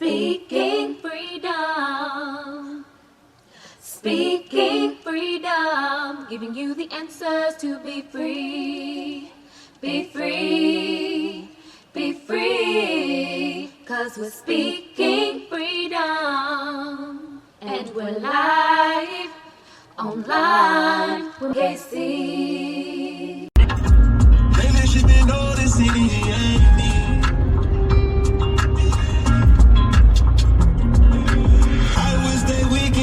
Speaking freedom. Speaking freedom. Giving you the answers to be free. Be free. Be free. 'Cause we're speaking freedom. And we're live online with Kaci. Lately she been noticing.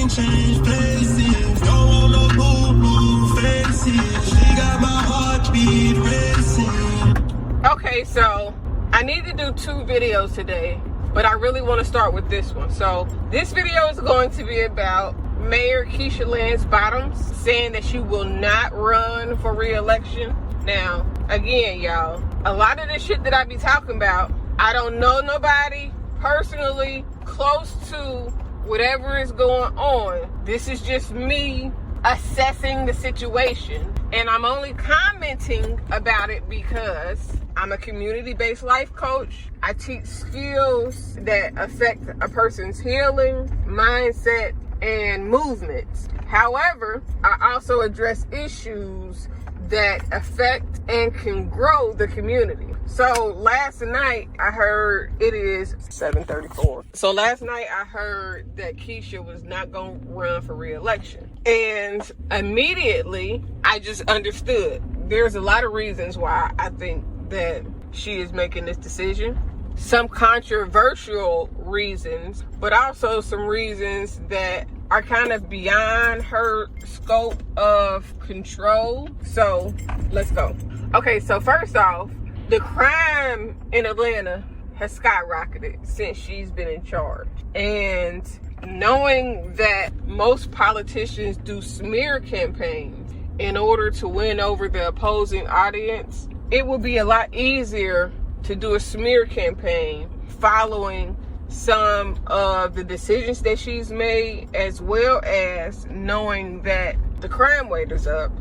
Change places, don't want no boo-boo faces. She got my heartbeat racing. Okay, so I need to do 2 videos today, but I really want to start with this one. So this video is going to be about Mayor Keisha Lance Bottoms saying that she will not run for re-election. Now, again, y'all, a lot of the shit that I be talking about, I don't know nobody personally close to whatever is going on. This is just me assessing the situation, and I'm only commenting about it because I'm a community-based life coach. I teach skills that affect a person's healing, mindset, and movements. However, I also address issues that affect and can grow the community. So last night I heard, it is 7:34. So last night I heard that Keisha was not going to run for re-election. And immediately I just understood. There's a lot of reasons why I think that she is making this decision. Some controversial reasons, but also some reasons that are kind of beyond her scope of control. So let's go. Okay, so first off, the crime in Atlanta has skyrocketed since she's been in charge. And knowing that most politicians do smear campaigns in order to win over the opposing audience, it would be a lot easier to do a smear campaign following some of the decisions that she's made, as well as knowing that the crime rate is up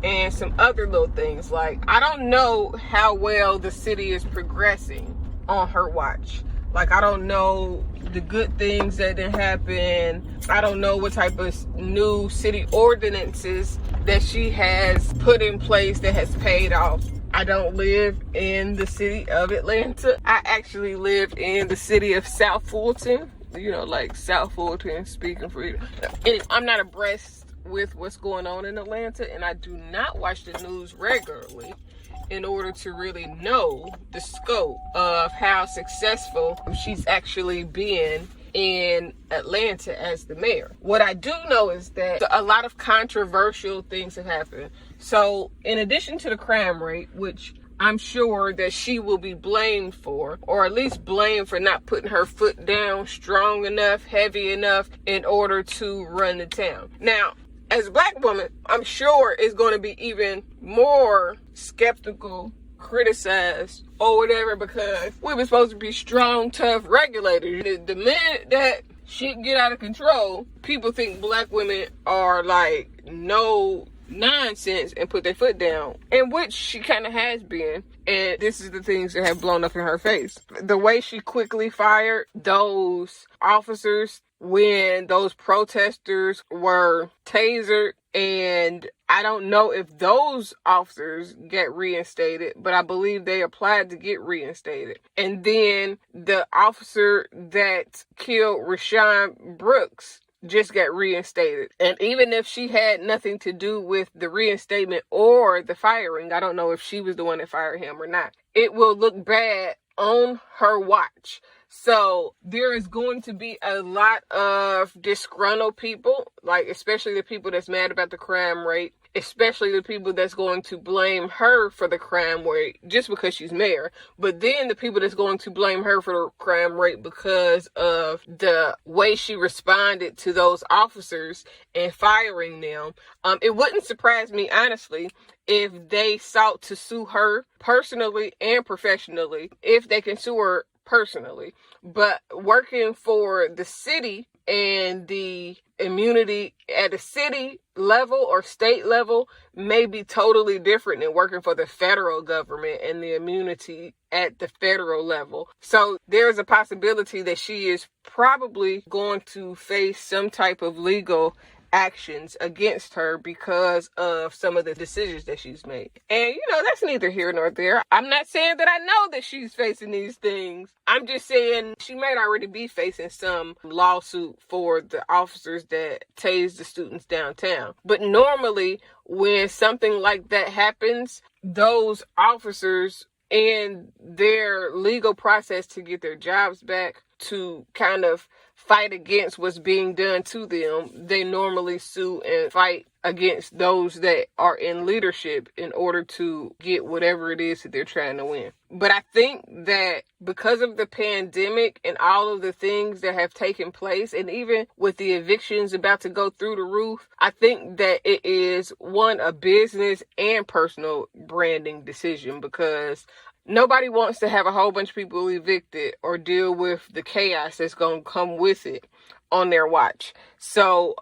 and some other little things. Like, I don't know how well the city is progressing on her watch. Like, I don't know the good things that didn't happen. I don't know what type of new city ordinances that she has put in place that has paid off. I don't live in the city of Atlanta. I actually live in the city of South Fulton. You know, like South Fulton, speaking freedom. And I'm not abreast with what's going on in Atlanta, and I do not watch the news regularly in order to really know the scope of how successful she's actually been in Atlanta as the mayor. What I do know is that a lot of controversial things have happened. So in addition to the crime rate, which I'm sure that she will be blamed for, or at least blamed for not putting her foot down strong enough, heavy enough in order to run the town. Now, as a black woman, I'm sure it's going to be even more skeptical, criticized, or whatever, because we were supposed to be strong, tough regulators. The minute that shit get out of control, people think black women are like no nonsense and put their foot down, in which she kind of has been. And this is the things that have blown up in her face. The way she quickly fired those officers when those protesters were tasered, and I don't know if those officers get reinstated, but I believe they applied to get reinstated. And then the officer that killed Rashawn Brooks just got reinstated. And even if she had nothing to do with the reinstatement or the firing, I don't know if she was the one that fired him or not, it will look bad on her watch. So there is going to be a lot of disgruntled people, like especially the people that's mad about the crime rate, especially the people that's going to blame her for the crime rate just because she's mayor. But then the people that's going to blame her for the crime rate because of the way she responded to those officers and firing them. It wouldn't surprise me, honestly, if they sought to sue her personally and professionally, if they can sue her personally. But working for the city and the immunity at a city level or state level may be totally different than working for the federal government and the immunity at the federal level. So there's a possibility that she is probably going to face some type of legal actions against her because of some of the decisions that she's made. And, that's neither here nor there. I'm not saying that I know that she's facing these things. I'm just saying she might already be facing some lawsuit for the officers that tased the students downtown. But normally, when something like that happens, those officers in their legal process to get their jobs back, to kind of fight against what's being done to them, they normally sue and fight against those that are in leadership in order to get whatever it is that they're trying to win. But I think that because of the pandemic and all of the things that have taken place, and even with the evictions about to go through the roof, I think that it is, one, a business and personal branding decision, because nobody wants to have a whole bunch of people evicted or deal with the chaos that's going to come with it on their watch. So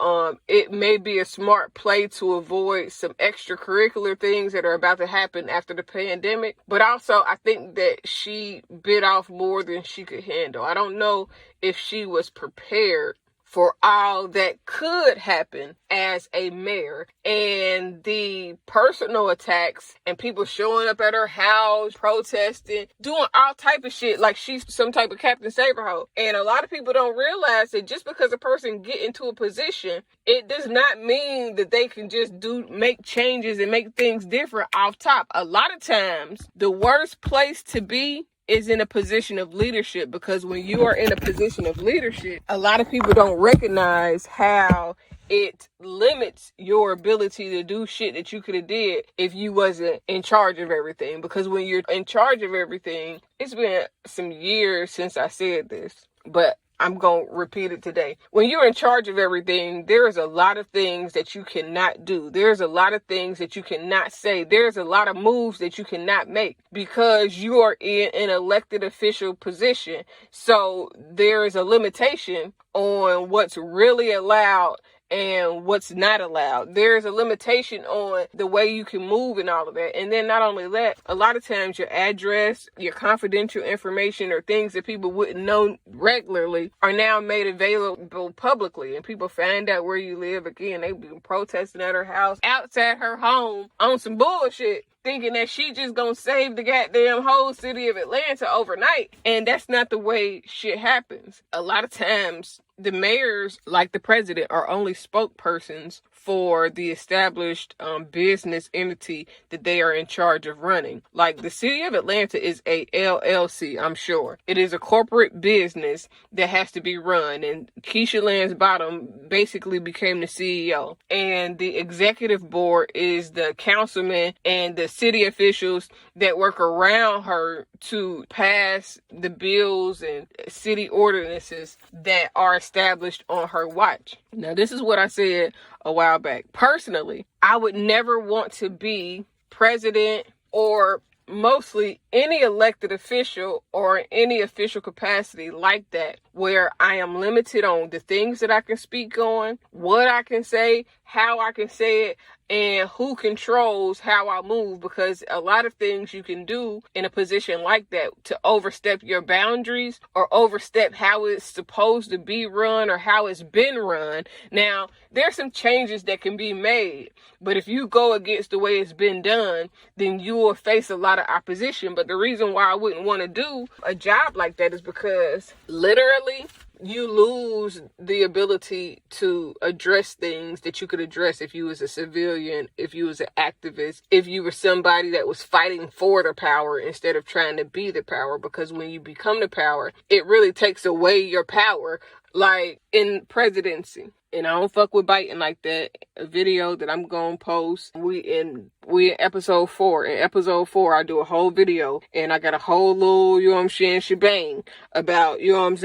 it may be a smart play to avoid some extracurricular things that are about to happen after the pandemic. But also, I think that she bit off more than she could handle. I don't know if she was prepared for all that could happen as a mayor, and the personal attacks and people showing up at her house, protesting, doing all type of shit like she's some type of Captain Saberho. And a lot of people don't realize that just because a person get into a position, it does not mean that they can just make changes and make things different off top. A lot of times, the worst place to be is in a position of leadership, because when you are in a position of leadership, a lot of people don't recognize how it limits your ability to do shit that you could have did if you wasn't in charge of everything. Because when you're in charge of everything, it's been some years since I said this, but I'm going to repeat it today. When you're in charge of everything, there is a lot of things that you cannot do. There's a lot of things that you cannot say. There's a lot of moves that you cannot make because you are in an elected official position. So there is a limitation on what's really allowed and what's not allowed. There's a limitation on the way you can move and all of that. And then not only that, a lot of times your address, your confidential information, or things that people wouldn't know regularly are now made available publicly. And people find out where you live. Again, they've been protesting at her house, outside her home, on some bullshit, thinking that she just gonna save the goddamn whole city of Atlanta overnight. And that's not the way shit happens. A lot of times, the mayors, like the president, are only spokespersons for the established business entity that they are in charge of running. Like the city of Atlanta is a LLC, I'm sure. It is a corporate business that has to be run. And Keisha Lance Bottom basically became the CEO. And the executive board is the councilman and the city officials that work around her to pass the bills and city ordinances that are established on her watch. Now, this is what I said a while back. Personally, I would never want to be president or mostly any elected official or any official capacity like that, where I am limited on the things that I can speak on, what I can say, how I can say it, and who controls how I move. Because a lot of things you can do in a position like that to overstep your boundaries or overstep how it's supposed to be run or how it's been run. Now, there's some changes that can be made, but if you go against the way it's been done, then you will face a lot of opposition. But the reason why I wouldn't want to do a job like that is because literally you lose the ability to address things that you could address if you was a civilian, if you was an activist, if you were somebody that was fighting for the power instead of trying to be the power. Because when you become the power, it really takes away your power, like in presidency. And I don't fuck with biting like that. A video that I'm gonna post. We in episode 4. In episode 4, I do a whole video, and I got a whole little, you know what I'm saying, shebang about, you know what I'm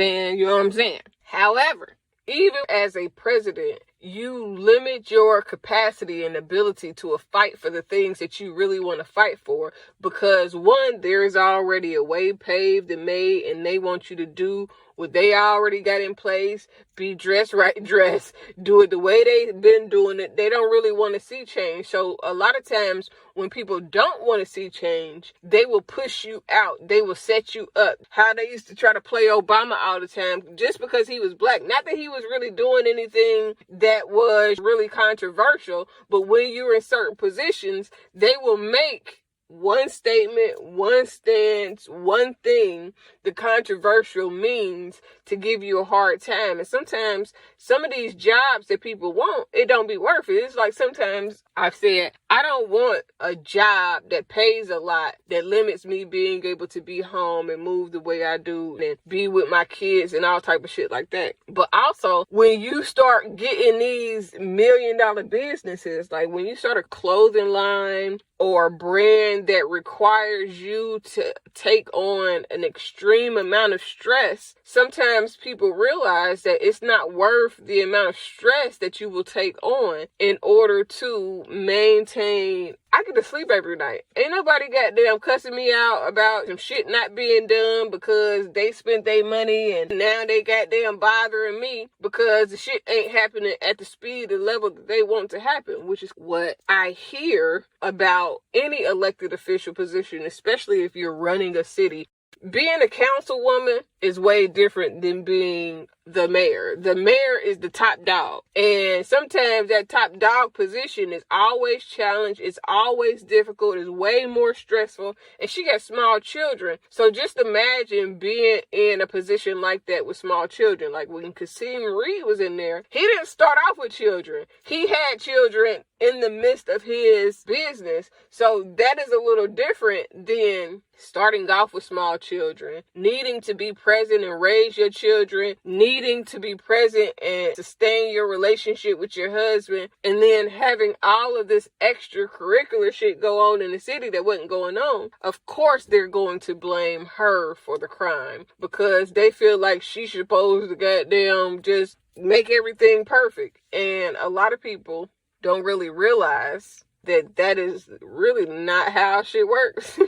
saying. However, even as a president, you limit your capacity and ability to fight for the things that you really want to fight for, because one, there is already a way paved and made, and they want you to do what they already got in place, be dressed right dressed, do it the way they've been doing it. They don't really want to see change. So a lot of times when people don't want to see change, they will push you out. They will set you up. How they used to try to play Obama all the time just because he was black. Not that he was really doing anything that was really controversial, but when you're in certain positions, they will make one statement, one stance, one thing the controversial means to give you a hard time. And sometimes some of these jobs that people want, it don't be worth it. It's like sometimes I've said, I don't want a job that pays a lot, that limits me being able to be home and move the way I do and be with my kids and all type of shit like that. But also, when you start getting these $1 million businesses, like when you start a clothing line or a brand that requires you to take on an extreme amount of stress, sometimes people realize that it's not worth the amount of stress that you will take on in order to maintain. I get to sleep every night. Ain't nobody goddamn cussing me out about some shit not being done because they spent their money and now they goddamn bothering me because the shit ain't happening at the speed and level that they want to happen, which is what I hear about any elected official position, especially if you're running a city. Being a councilwoman is way different than being the mayor. The mayor is the top dog. And sometimes that top dog position is always challenged. It's always difficult. It's way more stressful. And she got small children. So just imagine being in a position like that with small children. Like when Kasim Reed was in there, he didn't start off with children. He had children in the midst of his business. So that is a little different than starting off with small children, needing to be present and raise your children, needing to be present and sustain your relationship with your husband, and then having all of this extracurricular shit go on in the city that wasn't going on. Of course, they're going to blame her for the crime because they feel like she's supposed to goddamn just make everything perfect. And a lot of people don't really realize that that is really not how shit works.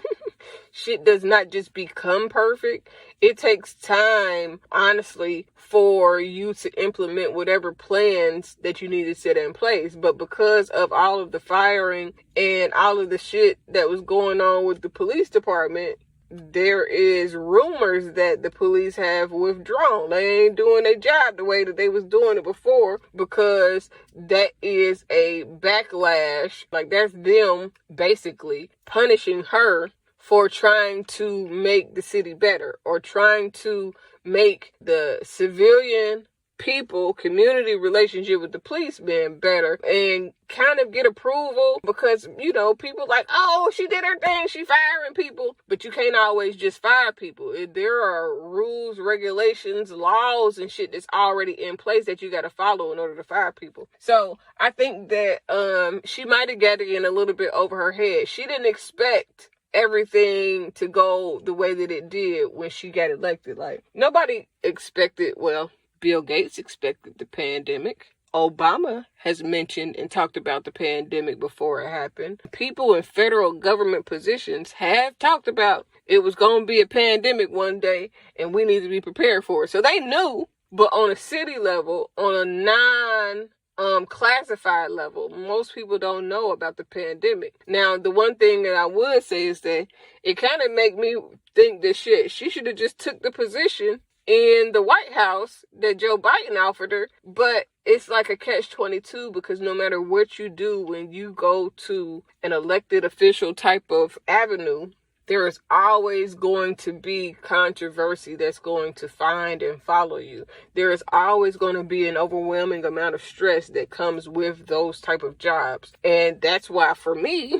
Shit does not just become perfect. It takes time, honestly, for you to implement whatever plans that you need to set in place. But because of all of the firing and all of the shit that was going on with the police department, there is rumors that the police have withdrawn. They ain't doing their job the way that they was doing it before because that is a backlash. Like that's them basically punishing her for trying to make the city better or trying to make the civilian people, community relationship with the policemen better and kind of get approval because, you know, people like, oh, she did her thing, she firing people. But you can't always just fire people. There are rules, regulations, laws and shit that's already in place that you got to follow in order to fire people. So I think that she might have got it in a little bit over her head. She didn't expect everything to go the way that it did when she got elected. Like nobody expected, well, Bill Gates expected the pandemic. Obama has mentioned and talked about the pandemic before it happened. People in federal government positions have talked about it was going to be a pandemic one day and we need to be prepared for it. So they knew, but on a city level, on a classified level, most people don't know about the pandemic. Now, the one thing that I would say is that it kind of make me think that shit, she should have just took the position in the White House that Joe Biden offered her, but it's like a catch-22 because no matter what you do when you go to an elected official type of avenue, there is always going to be controversy that's going to find and follow you. There is always going to be an overwhelming amount of stress that comes with those type of jobs. And that's why for me,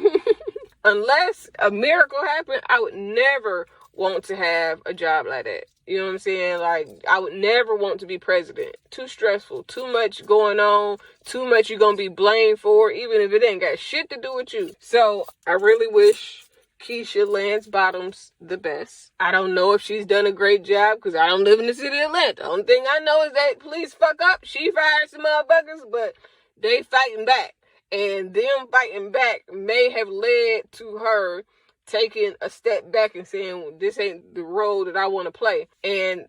unless a miracle happened, I would never want to have a job like that. You know what I'm saying? Like, I would never want to be president. Too stressful, too much going on, too much you're going to be blamed for, even if it ain't got shit to do with you. So I really wish Keisha Lance Bottoms the best. I don't know if she's done a great job because I don't live in the city of Atlanta. The only thing I know is that police fuck up. She fired some motherfuckers, but they fighting back. And them fighting back may have led to her taking a step back and saying, this ain't the role that I want to play. And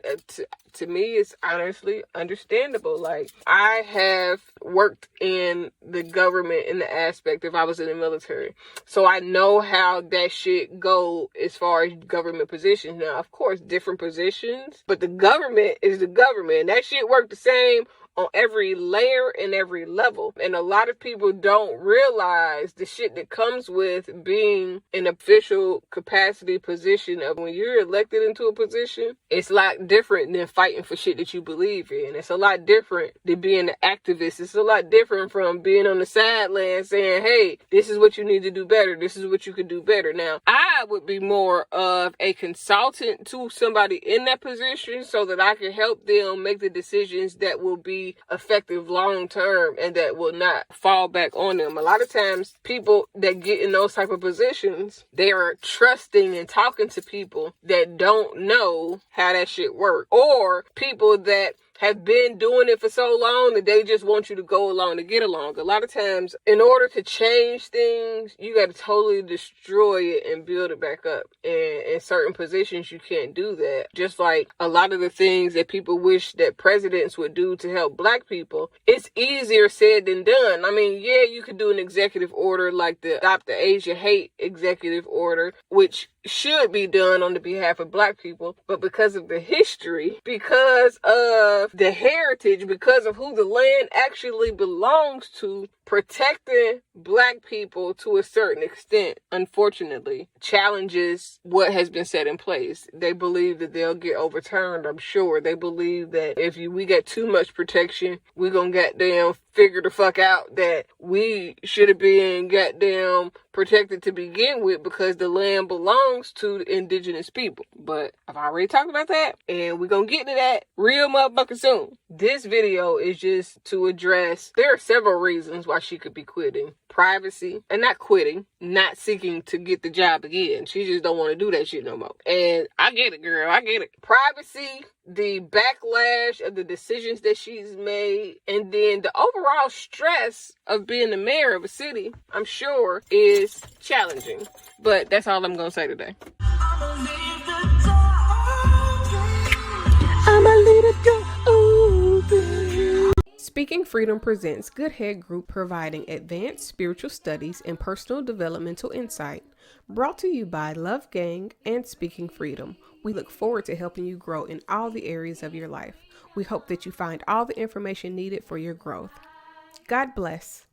to me, it's honestly understandable. Like, I have worked in the government in the aspect if I was in the military. So I know how that shit go as far as government positions. Now, of course, different positions, but the government is the government. And that shit work the same on every layer and every level. And a lot of people don't realize the shit that comes with being an official capacity position. Of when you're elected into a position, it's a lot different than fighting for shit that you believe in. It's a lot different than being an activist. It's a lot different from being on the sideline saying, hey, this is what you need to do better. This is what you could do better. Now, I would be more of a consultant to somebody in that position so that I can help them make the decisions that will be effective long term and that will not fall back on them. A lot of times people that get in those type of positions, they are trusting and talking to people that don't know how that shit works, or people that have been doing it for so long that they just want you to go along to get along. A lot of times, in order to change things, you got to totally destroy it and build it back up. And in certain positions, you can't do that. Just like a lot of the things that people wish that presidents would do to help black people, it's easier said than done. I mean, yeah, you could do an executive order like the Stop the Asian Hate executive order, which should be done on the behalf of black people, but because of the history, because of the heritage, because of who the land actually belongs to, protecting black people to a certain extent, unfortunately, challenges what has been set in place. They believe that they'll get overturned, I'm sure. They believe that if we get too much protection, we're gonna goddamn figure the fuck out that we should have been goddamn protected to begin with because the land belongs to the indigenous people. But I've already talked about that, and we're gonna get to that real motherfucking soon. This video is just to address, there are several reasons why she could be quitting. Privacy, and not quitting, not seeking to get the job again. She just don't want to do that shit no more. And I get it, girl, I get it. Privacy, the backlash of the decisions that she's made, and then the overall stress of being the mayor of a city, I'm sure, is challenging. But that's all I'm gonna say today. I'ma leave the door open. Speaking Freedom presents Good Head Group, providing advanced spiritual studies and personal developmental insight. Brought to you by Love Gang and Speaking Freedom. We look forward to helping you grow in all the areas of your life. We hope that you find all the information needed for your growth. God bless.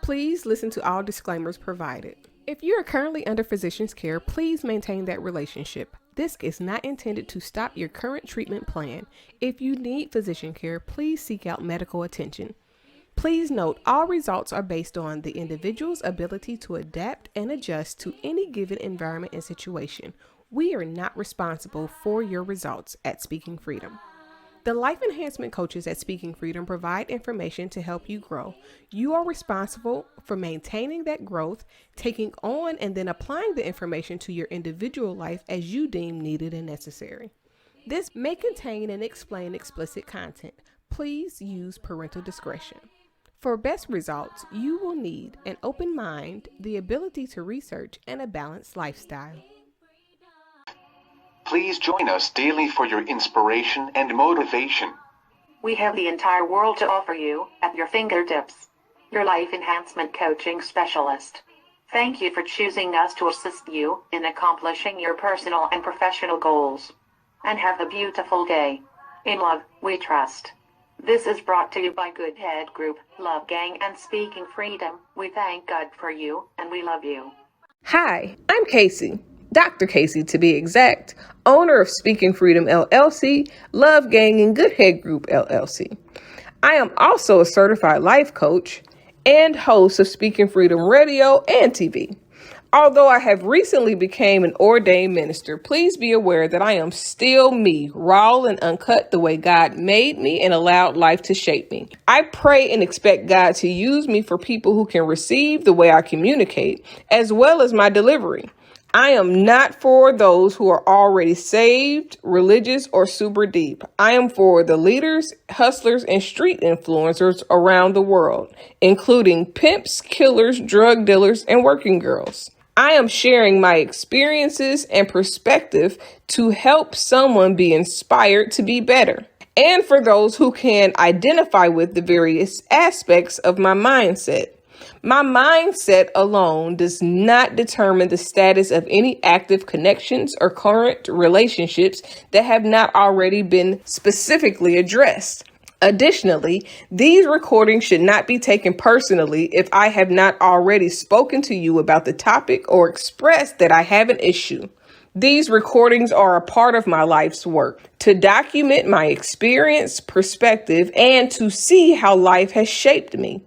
Please listen to all disclaimers provided. If you are currently under physician's care, please maintain that relationship. This is not intended to stop your current treatment plan. If you need physician care, please seek out medical attention. Please note, all results are based on the individual's ability to adapt and adjust to any given environment and situation. We are not responsible for your results at Speaking Freedom. The life enhancement coaches at Speaking Freedom provide information to help you grow. You are responsible for maintaining that growth, taking on and then applying the information to your individual life as you deem needed and necessary. This may contain and explain explicit content. Please use parental discretion. For best results, you will need an open mind, the ability to research, and a balanced lifestyle. Please join us daily for your inspiration and motivation. We have the entire world to offer you at your fingertips. Your life enhancement coaching specialist. Thank you for choosing us to assist you in accomplishing your personal and professional goals. And have a beautiful day. In love, we trust. This is brought to you by Good Head Group, Love Gang, and Speaking Freedom. We thank God for you, and we love you. Hi, I'm Kaci. Dr. Kaci to be exact, owner of Speaking Freedom LLC, Love Gang, and Good Head Group LLC. I am also a certified life coach and host of Speaking Freedom Radio and TV. Although I have recently became an ordained minister, please be aware that I am still me, raw and uncut the way God made me and allowed life to shape me. I pray and expect God to use me for people who can receive the way I communicate, as well as my delivery. I am not for those who are already saved, religious, or super deep. I am for the leaders, hustlers, and street influencers around the world, including pimps, killers, drug dealers, and working girls. I am sharing my experiences and perspective to help someone be inspired to be better. And for those who can identify with the various aspects of my mindset. My mindset alone does not determine the status of any active connections or current relationships that have not already been specifically addressed. Additionally, these recordings should not be taken personally if I have not already spoken to you about the topic or expressed that I have an issue. These recordings are a part of my life's work to document my experience, perspective, and to see how life has shaped me.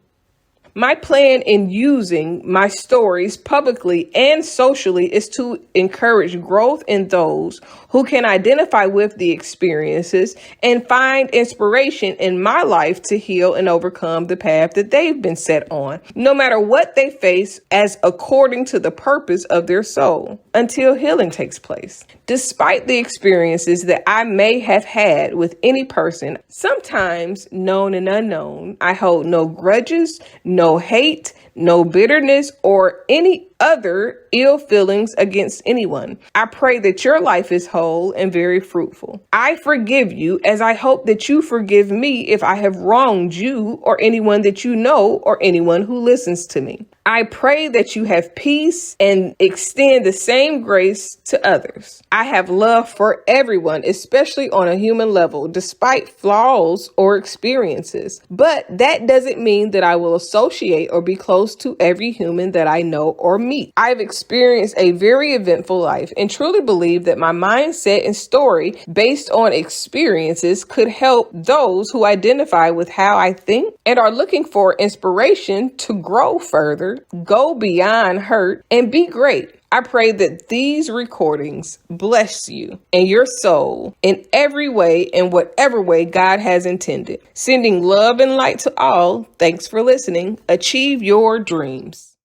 My plan in using my stories publicly and socially is to encourage growth in those who can identify with the experiences and find inspiration in my life to heal and overcome the path that they've been set on, no matter what they face, as according to the purpose of their soul, until healing takes place. Despite the experiences that I may have had with any person, sometimes known and unknown, I hold no grudges, no hate, no bitterness, or any other ill feelings against anyone. I pray that your life is whole and very fruitful. I forgive you as I hope that you forgive me if I have wronged you or anyone that you know or anyone who listens to me. I pray that you have peace and extend the same grace to others. I have love for everyone, especially on a human level, despite flaws or experiences. But that doesn't mean that I will associate or be close to every human that I know or meet. I've experienced a very eventful life and truly believe that my mindset and story based on experiences could help those who identify with how I think and are looking for inspiration to grow further, go beyond hurt, and be great. I pray that these recordings bless you and your soul in every way, in whatever way God has intended. Sending love and light to all. Thanks for listening. Achieve your dreams.